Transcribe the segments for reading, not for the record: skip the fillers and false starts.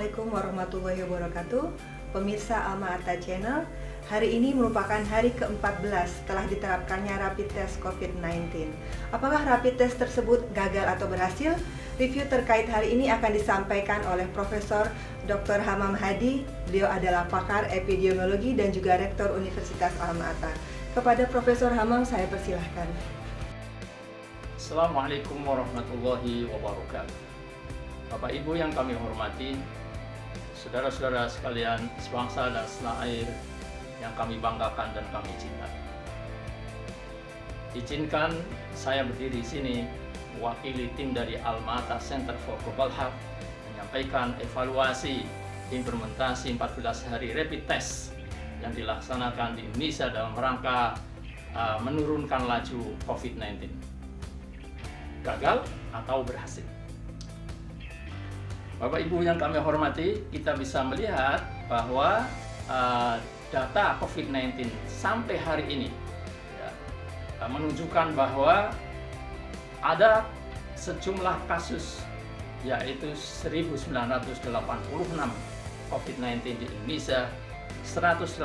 Assalamualaikum warahmatullahi wabarakatuh. Pemirsa Alma Ata Channel, hari ini merupakan hari ke-14 setelah diterapkannya rapid test COVID-19. Apakah rapid test tersebut gagal atau berhasil? Review terkait hari ini akan disampaikan oleh Profesor Dr. Hamam Hadi. Beliau adalah pakar epidemiologi dan juga Rektor Universitas Alma Ata. Kepada Profesor Hamam saya persilahkan. Assalamualaikum warahmatullahi wabarakatuh. Bapak Ibu yang kami hormati, saudara-saudara sekalian sebangsa dan setanah air yang kami banggakan dan kami cintai. Izinkan saya berdiri di sini mewakili tim dari Alma Ata Center for Global Health menyampaikan evaluasi implementasi 14 hari rapid test yang dilaksanakan di Indonesia dalam rangka menurunkan laju COVID-19. Gagal atau berhasil? Bapak Ibu yang kami hormati, kita bisa melihat bahwa data COVID-19 sampai hari ini menunjukkan bahwa ada sejumlah kasus yaitu 1986 COVID-19 di Indonesia, 181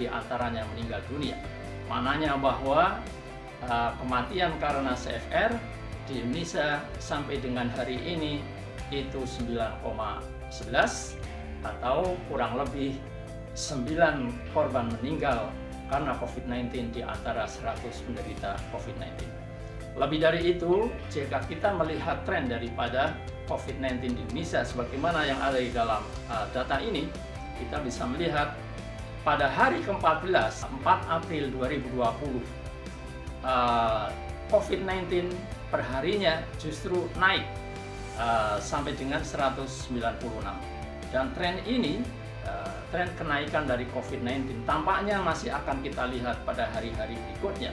diantaranya meninggal dunia. Maknanya bahwa kematian karena CFR di Indonesia sampai dengan hari ini itu 9,11 atau kurang lebih 9 korban meninggal karena COVID-19 di antara 100 penderita COVID-19. Lebih dari itu, jika kita melihat tren daripada COVID-19 di Indonesia sebagaimana yang ada di dalam data ini, kita bisa melihat pada hari ke-14, 4 April 2020, COVID-19 perharinya justru naik sampai dengan 196, dan tren ini, tren kenaikan dari COVID-19 tampaknya masih akan kita lihat pada hari-hari berikutnya.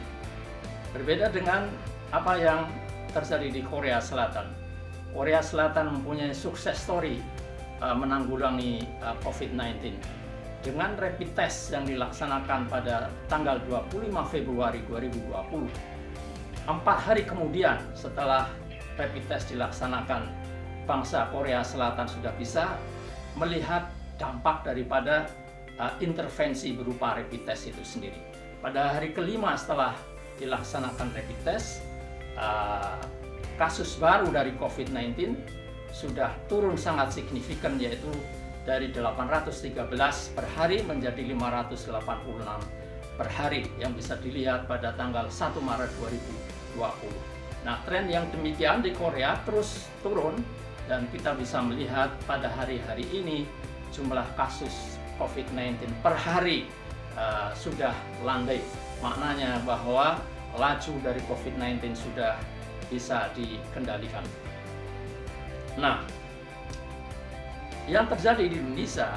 Berbeda dengan apa yang terjadi di Korea Selatan. Korea Selatan mempunyai sukses story menanggulangi COVID-19 dengan rapid test yang dilaksanakan pada tanggal 25 Februari 2020. 4 hari kemudian setelah rapid test dilaksanakan, bangsa Korea Selatan sudah bisa melihat dampak daripada intervensi berupa rapid test itu sendiri. Pada hari kelima setelah dilaksanakan rapid test, kasus baru dari COVID-19 sudah turun sangat signifikan, yaitu dari 813 per hari menjadi 586 per hari yang bisa dilihat pada tanggal 1 Maret 2020. Nah, tren yang demikian di Korea terus turun dan kita bisa melihat pada hari-hari ini jumlah kasus COVID-19 per hari sudah landai. Maknanya bahwa laju dari COVID-19 sudah bisa dikendalikan. Nah, yang terjadi di Indonesia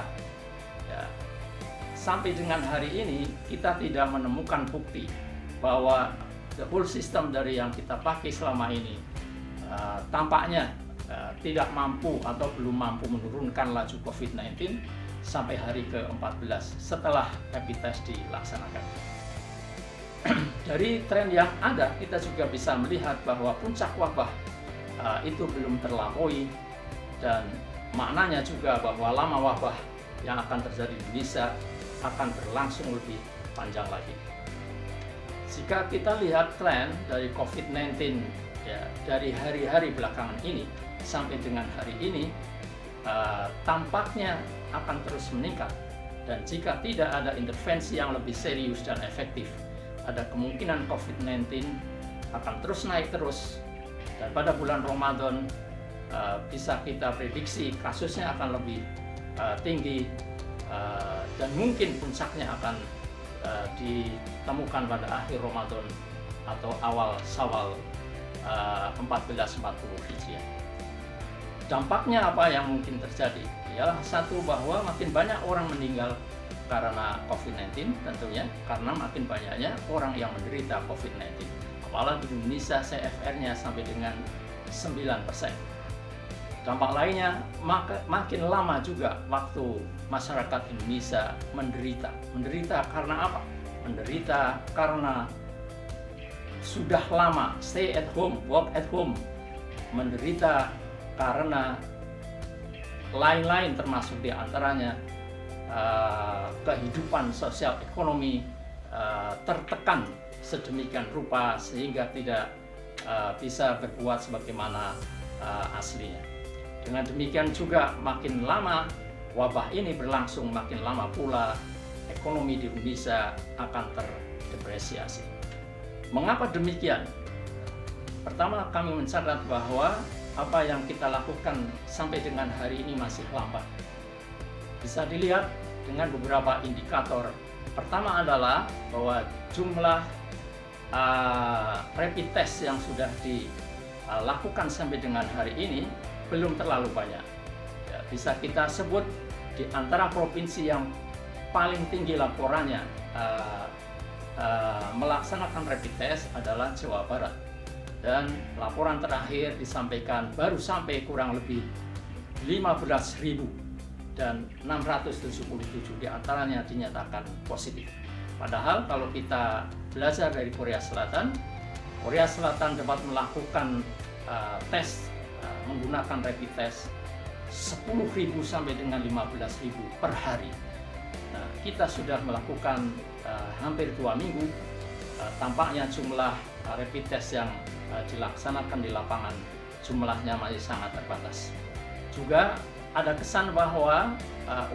sampai dengan hari ini kita tidak menemukan bukti bahwa the whole system dari yang kita pakai selama ini tampaknya tidak mampu atau belum mampu menurunkan laju COVID-19 sampai hari ke-14 setelah rapid test dilaksanakan. Dari tren yang ada, kita juga bisa melihat bahwa puncak wabah itu belum terlampaui, dan maknanya juga bahwa lama wabah yang akan terjadi di Indonesia akan berlangsung lebih panjang lagi. Jika kita lihat tren dari COVID-19 dari hari-hari belakangan ini sampai dengan hari ini, tampaknya akan terus meningkat, dan jika tidak ada intervensi yang lebih serius dan efektif, ada kemungkinan COVID-19 akan terus naik terus, dan pada bulan Ramadan bisa kita prediksi kasusnya akan lebih tinggi, dan mungkin puncaknya akan ditemukan pada akhir Ramadan atau awal Syawal 1440 Hijriah. Dampaknya apa yang mungkin terjadi? Ialah satu, bahwa makin banyak orang meninggal karena COVID-19 tentunya, karena makin banyaknya orang yang menderita COVID-19. Apalagi di Indonesia CFR-nya sampai dengan 9%. Dampak lainnya, makin lama juga waktu masyarakat Indonesia menderita. Menderita karena apa? Menderita karena sudah lama stay at home, work at home. Menderita karena lain-lain termasuk diantaranya kehidupan sosial ekonomi tertekan sedemikian rupa sehingga tidak bisa berbuat sebagaimana aslinya. Dengan demikian juga makin lama wabah ini berlangsung, makin lama pula ekonomi di Indonesia akan terdepresiasi. Mengapa demikian? Pertama, kami mencatat bahwa apa yang kita lakukan sampai dengan hari ini masih lambat. Bisa dilihat dengan beberapa indikator. Pertama adalah bahwa jumlah rapid test yang sudah dilakukan sampai dengan hari ini belum terlalu banyak. Ya, bisa kita sebut di antara provinsi yang paling tinggi laporannya melaksanakan rapid test adalah Jawa Barat. Dan laporan terakhir disampaikan baru sampai kurang lebih 15.000 dan 677 diantaranya dinyatakan positif. Padahal kalau kita belajar dari Korea Selatan dapat melakukan tes menggunakan rapid test 10.000 sampai dengan 15.000 per hari. Nah, kita sudah melakukan hampir 2 minggu. Tampaknya jumlah rapid test yang dilaksanakan di lapangan jumlahnya masih sangat terbatas. Juga ada kesan bahwa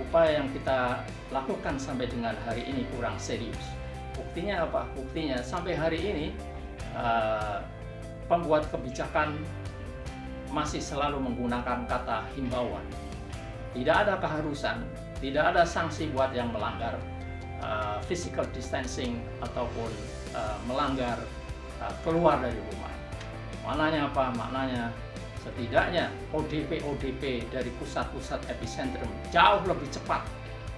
upaya yang kita lakukan sampai dengan hari ini kurang serius. Buktinya apa? Buktinya sampai hari ini pembuat kebijakan masih selalu menggunakan kata himbauan. Tidak ada keharusan, tidak ada sanksi buat yang melanggar physical distancing ataupun melanggar keluar dari rumah. Maknanya apa? Maknanya setidaknya ODP dari pusat-pusat epicentrum jauh lebih cepat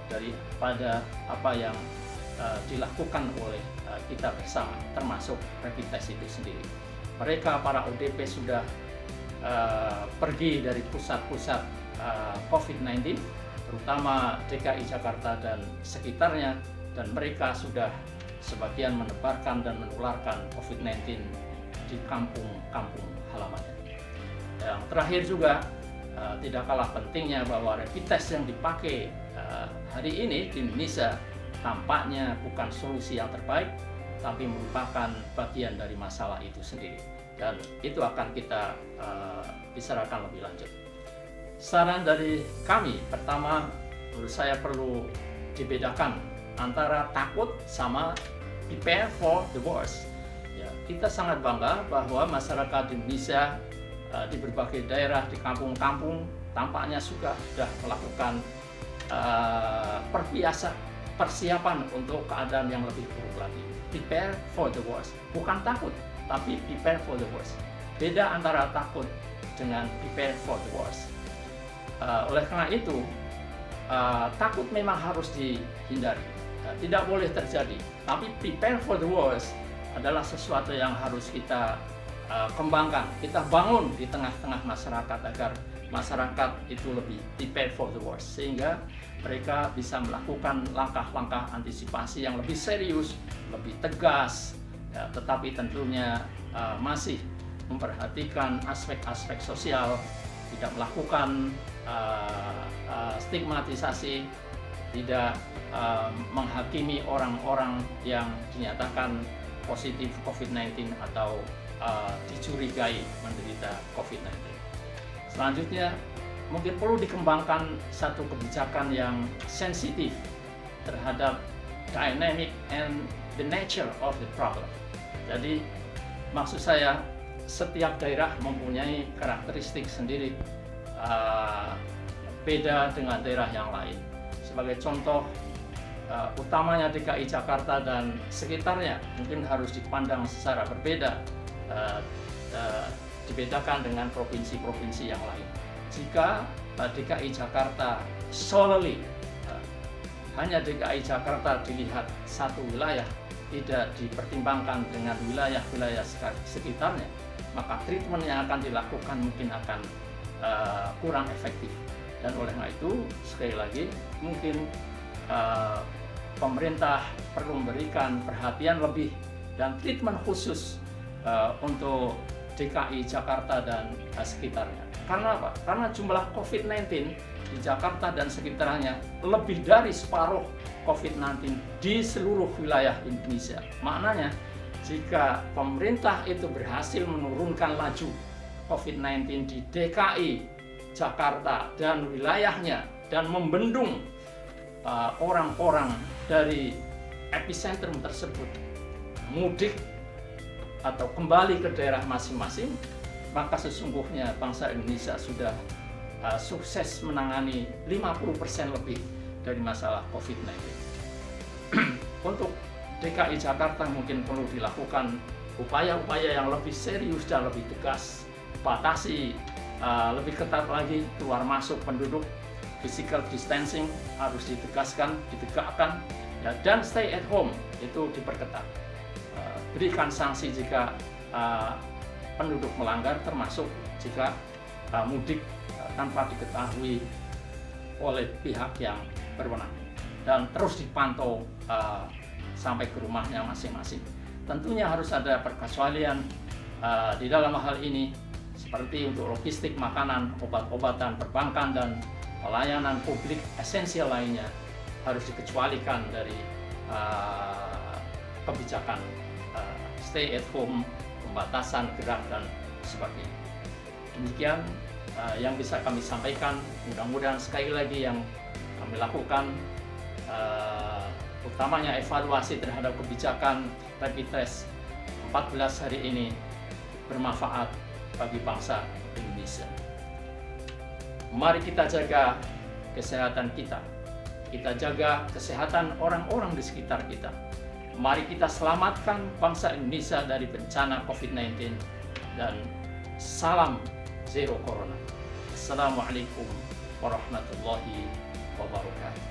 daripada apa yang dilakukan oleh kita bersama, termasuk rapid test itu sendiri. Mereka para ODP sudah pergi dari pusat-pusat COVID-19, terutama DKI Jakarta dan sekitarnya, dan mereka sudah sebagian menebarkan dan menularkan COVID-19 di kampung-kampung halamannya. Yang terakhir juga tidak kalah pentingnya bahwa rapid test yang dipakai hari ini di Indonesia tampaknya bukan solusi yang terbaik, tapi merupakan bagian dari masalah itu sendiri. Dan itu akan kita bicarakan lebih lanjut. Saran dari kami, pertama menurut saya perlu dibedakan antara takut sama prepare for the worst. Ya, kita sangat bangga bahwa masyarakat Indonesia di berbagai daerah, di kampung-kampung tampaknya sudah melakukan persiapan untuk keadaan yang lebih buruk lagi. Prepare for the worst, bukan takut, tapi prepare for the worst. Beda antara takut dengan prepare for the worst. Oleh karena itu, takut memang harus dihindari, tidak boleh terjadi. Tapi prepare for the worst adalah sesuatu yang harus kita kembangkan, kita bangun di tengah-tengah masyarakat agar masyarakat itu lebih prepare for the worst, sehingga mereka bisa melakukan langkah-langkah antisipasi yang lebih serius, lebih tegas, ya, tetapi tentunya masih memperhatikan aspek-aspek sosial, tidak melakukan stigmatisasi, tidak menghakimi orang-orang yang dinyatakan positif COVID-19 atau dicurigai menderita COVID-19. Selanjutnya, mungkin perlu dikembangkan satu kebijakan yang sensitif terhadap dynamic and the nature of the problem. Jadi, maksud saya, setiap daerah mempunyai karakteristik sendiri beda dengan daerah yang lain. Sebagai contoh, utamanya DKI Jakarta dan sekitarnya mungkin harus dipandang secara berbeda, dibedakan dengan provinsi-provinsi yang lain. Jika DKI Jakarta solely hanya DKI Jakarta dilihat satu wilayah, tidak dipertimbangkan dengan wilayah-wilayah sekitarnya, maka treatment yang akan dilakukan mungkin akan kurang efektif. Dan oleh karena itu, sekali lagi, mungkin pemerintah perlu memberikan perhatian lebih dan treatment khusus untuk DKI Jakarta dan sekitarnya. Karena apa? Karena jumlah COVID-19 di Jakarta dan sekitarnya lebih dari separuh COVID-19 di seluruh wilayah Indonesia. Maknanya, jika pemerintah itu berhasil menurunkan laju COVID-19 di DKI, Jakarta, dan wilayahnya, dan membendung orang-orang dari epicentrum tersebut mudik atau kembali ke daerah masing-masing, maka sesungguhnya bangsa Indonesia sudah sukses menangani 50% lebih dari masalah COVID-19. Untuk DKI Jakarta mungkin perlu dilakukan upaya-upaya yang lebih serius dan lebih tegas, batasi lebih ketat lagi keluar masuk penduduk, physical distancing harus ditegaskan, ditegakkan, ya, dan stay at home itu diperketat. Berikan sanksi jika penduduk melanggar, termasuk jika mudik tanpa diketahui oleh pihak yang berwenang, dan terus dipantau sampai ke rumahnya masing-masing. Tentunya harus ada perkecualian di dalam hal ini, seperti untuk logistik makanan, obat-obatan, perbankan, dan pelayanan publik esensial lainnya harus dikecualikan dari kebijakan stay at home, pembatasan gerak, dan sebagainya. Demikian yang bisa kami sampaikan. Mudah-mudahan sekali lagi yang kami lakukan, utamanya evaluasi terhadap kebijakan rapid test 14 hari ini, bermanfaat bagi bangsa Indonesia. Mari kita jaga kesehatan kita jaga kesehatan orang-orang di sekitar kita. Mari kita selamatkan bangsa Indonesia dari bencana COVID-19, dan salam zero corona. Assalamualaikum warahmatullahi wabarakatuh.